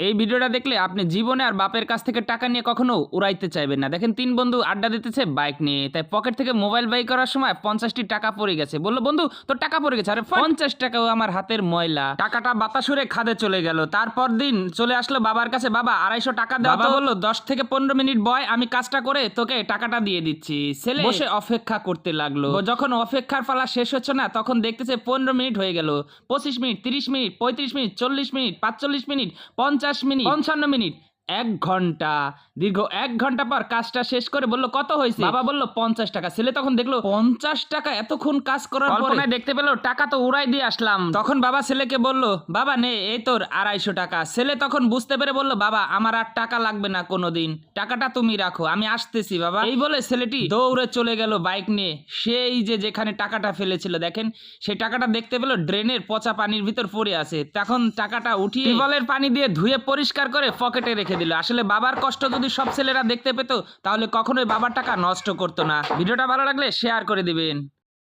এই ভিডিওটা দেখলে আপনি জীবনে আর বাপের কাছ থেকে টাকা নিয়ে কখনো উড়াইতে চাইবেন না। দেখেন 3 বন্ধু আড্ডা দিতেছে বাইক নিয়ে, তাই পকেট থেকে মোবাইল বাই করার সময় 50টি টাকা পড়ে গেছে। বললো বন্ধু তোর টাকা পড়ে গেছে। আরে 50 টাকাও আমার হাতের ময়লা। টাকাটা বাতাস উড়ে খাদে চলে গেল। তারপর দিন চলে আসলো বাবার কাছে, বাবা 250 টাকা দাও। বাবা বললো 10 থেকে 15 মিনিট বয়, আমি কাজটা করে তোকে টাকাটা দিয়ে দিচ্ছি। ছেলে বসে অপেক্ষা করতে লাগলো। যখন অপেক্ষার পালা শেষ হচ্ছে না তখন দেখতেছে 15 মিনিট হয়ে গেল, 25 minute, 30 minute, 35 minute, 40 minute, 45 minute, 50 minute, 55 minute, 1 ঘন্টা। দীর্ঘ 1 ঘন্টা পর কাজটা শেষ করে বলল কত হয়েছে? বাবা বলল 50 টাকা। ছেলে তখন দেখলো 50 টাকা এতক্ষণ কাজ করার পরে কল্পনায় দেখতে পেল টাকা তো উড়াই দিয়ে আসলাম। তখন বাবা ছেলেকে বলল বাবা নে এই তোর 250 টাকা। ছেলে তখন বুঝতে পেরে বলল বাবা আমার আর টাকা লাগবে না কোনোদিন, টাকাটা তুমি রাখো, আমি আসতেছি বাবা। এই বলে ছেলেটি দৌড়ে চলে গেল বাইক নিয়ে। সেই যে যেখানে টাকাটা ফেলেছিল দেখেন সেই টাকাটা দেখতে পেল ড্রেনের পচা পানির ভিতর পড়ে আছে। তখন টাকাটা উঠিয়ে টিউবওয়েলের পানি দিয়ে ধুয়ে পরিষ্কার করে পকেটে রেখে দিল। আসলে বাবার কষ্ট যদি সব ছেলেরা দেখতে পেত তাহলে কখনোই বাবার টাকা নষ্ট করতো না। ভিডিওটা ভালো লাগলে শেয়ার করে দিবেন।